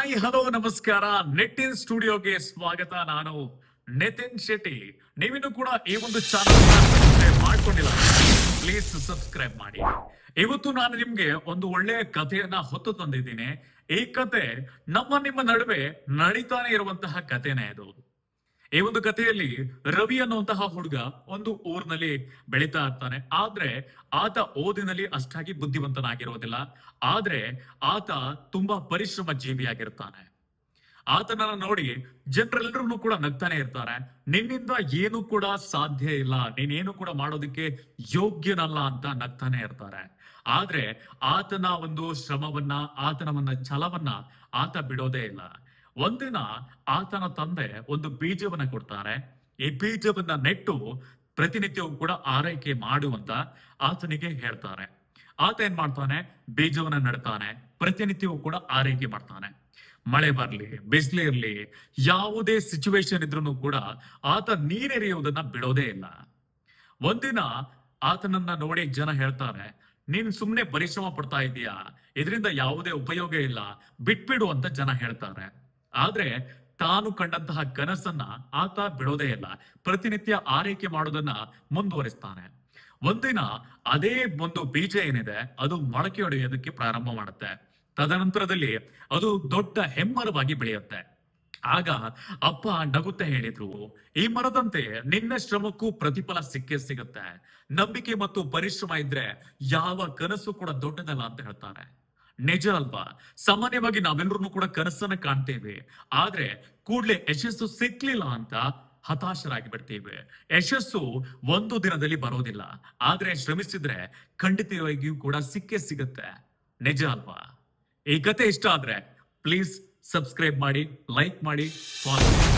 Hi hello ನಮಸ್ಕಾರ. ನೆಟ್ಟಿನ್ ಸ್ಟುಡಿಯೋಗೆ ಸ್ವಾಗತ. ನಾನು ನಿತಿನ್ ಶೆಟ್ಟಿ. ನೀವಿನ್ನು ಕೂಡ ಈ ಒಂದು ಚಾನಲ್ ಸಬ್ಸ್ಕ್ರೈಬ್ ಮಾಡ್ಕೊಂಡಿಲ್ಲ, ಪ್ಲೀಸ್ ಸಬ್ಸ್ಕ್ರೈಬ್ ಮಾಡಿ. ಇವತ್ತು ನಾನು ನಿಮ್ಗೆ ಒಂದು ಒಳ್ಳೆಯ ಕಥೆಯನ್ನ ಹೊತ್ತು ತಂದಿದ್ದೀನಿ. ಈ ಕತೆ ನಿಮ್ಮ ನಡುವೆ ನಡೀತಾನೆ ಇರುವಂತಹ ಕಥೆನೇ ಇದು. ಈ ಒಂದು ಕಥೆಯಲ್ಲಿ ರವಿ ಅನ್ನುವಂತಹ ಹುಡುಗ ಒಂದು ಊರಿನಲ್ಲಿ ಬೆಳೀತಾ ಇರ್ತಾನೆ. ಆದ್ರೆ ಆತ ಓದಿನಲ್ಲಿ ಅಷ್ಟಾಗಿ ಬುದ್ಧಿವಂತನಾಗಿರೋದಿಲ್ಲ. ಆದ್ರೆ ಆತ ತುಂಬಾ ಪರಿಶ್ರಮ ಜೀವಿಯಾಗಿರ್ತಾನೆ. ಆತನನ್ನ ನೋಡಿ ಜನರೆಲ್ಲರೂ ಕೂಡ ನಗ್ತಾನೆ ಇರ್ತಾರೆ. ನಿನ್ನಿಂದ ಏನು ಕೂಡ ಸಾಧ್ಯ ಇಲ್ಲ, ನೀನೇನು ಕೂಡ ಮಾಡೋದಕ್ಕೆ ಯೋಗ್ಯನಲ್ಲ ಅಂತ ನಗ್ತಾನೆ ಇರ್ತಾರೆ. ಆದ್ರೆ ಆತನ ಒಂದು ಶ್ರಮವನ್ನ, ಆತನ ಒಂದು ಛಲವನ್ನ ಆತ ಬಿಡೋದೇ ಇಲ್ಲ. ಒಂದಿನ ಆತನ ತಂದೆ ಒಂದು ಬೀಜವನ್ನ ಕೊಡ್ತಾರೆ. ಈ ಬೀಜವನ್ನ ನೆಟ್ಟು ಪ್ರತಿನಿತ್ಯವೂ ಕೂಡ ಆರೈಕೆ ಮಾಡುವಂತ ಆತನಿಗೆ ಹೇಳ್ತಾರೆ. ಆತ ಏನ್ ಮಾಡ್ತಾನೆ, ಬೀಜವನ್ನ ನೆಡ್ತಾನೆ, ಪ್ರತಿನಿತ್ಯವೂ ಕೂಡ ಆರೈಕೆ ಮಾಡ್ತಾನೆ. ಮಳೆ ಬರ್ಲಿ, ಬಿಸಿಲು ಇರ್ಲಿ, ಯಾವುದೇ ಸಿಚುವೇಶನ್ ಇದ್ರೂ ಕೂಡ ಆತ ನೀರೆರೆಯುವುದನ್ನ ಬಿಡೋದೇ ಇಲ್ಲ. ಒಂದಿನ ಆತನನ್ನ ನೋಡಿ ಜನ ಹೇಳ್ತಾರೆ, ನೀನ್ ಸುಮ್ನೆ ಪರಿಶ್ರಮ ಪಡ್ತಾ ಇದೀಯಾ, ಇದರಿಂದ ಯಾವುದೇ ಉಪಯೋಗ ಇಲ್ಲ, ಬಿಟ್ಬಿಡು ಅಂತ ಜನ ಹೇಳ್ತಾರೆ. ಆದ್ರೆ ತಾನು ಕಂಡಂತಹ ಕನಸನ್ನ ಆತ ಬಿಡೋದೇ ಇಲ್ಲ. ಪ್ರತಿನಿತ್ಯ ಆರೈಕೆ ಮಾಡೋದನ್ನ ಮುಂದುವರಿಸ್ತಾನೆ. ಒಂದಿನ ಅದೇ ಒಂದು ಬೀಜ ಏನಿದೆ ಅದು ಮೊಳಕೆ ಹೊಡೆಯೋದಕ್ಕೆ ಪ್ರಾರಂಭ ಮಾಡುತ್ತೆ. ತದನಂತರದಲ್ಲಿ ಅದು ದೊಡ್ಡ ಹೆಮ್ಮರವಾಗಿ ಬೆಳೆಯುತ್ತೆ. ಆಗ ಅಪ್ಪ ನಗುತ್ತಾ ಹೇಳಿದ್ರು, ಈ ಮರದಂತೆ ನಿನ್ನ ಶ್ರಮಕ್ಕೂ ಪ್ರತಿಫಲ ಸಿಕ್ಕೇ ಸಿಗುತ್ತೆ. ನಂಬಿಕೆ ಮತ್ತು ಪರಿಶ್ರಮ ಇದ್ರೆ ಯಾವ ಕನಸು ಕೂಡ ದೊಡ್ಡದಲ್ಲ ಅಂತ ಹೇಳ್ತಾರೆ. ನಿಜ ಅಲ್ವಾ? ಸಾಮಾನ್ಯವಾಗಿ ನಾವೆಲ್ಲರೂ ಕೂಡ ಕನಸನ್ನ ಕಾಣ್ತೇವೆ, ಆದ್ರೆ ಕೂಡ್ಲೆ ಯಶಸ್ಸು ಸಿಕ್ಲಿಲ್ಲ ಅಂತ ಹತಾಶರಾಗಿ ಬಿಡ್ತೇವೆ. ಯಶಸ್ಸು ಒಂದು ದಿನದಲ್ಲಿ ಬರೋದಿಲ್ಲ, ಆದ್ರೆ ಶ್ರಮಿಸಿದ್ರೆ ಖಂಡಿತವಾಗಿಯೂ ಕೂಡ ಸಿಕ್ಕೇ ಸಿಗುತ್ತೆ. ನಿಜ ಅಲ್ವಾ? ಈ ಕತೆ ಇಷ್ಟ ಆದ್ರೆ ಪ್ಲೀಸ್ ಸಬ್ಸ್ಕ್ರೈಬ್ ಮಾಡಿ, ಲೈಕ್ ಮಾಡಿ, ಫಾಲೋ ಮಾಡಿ.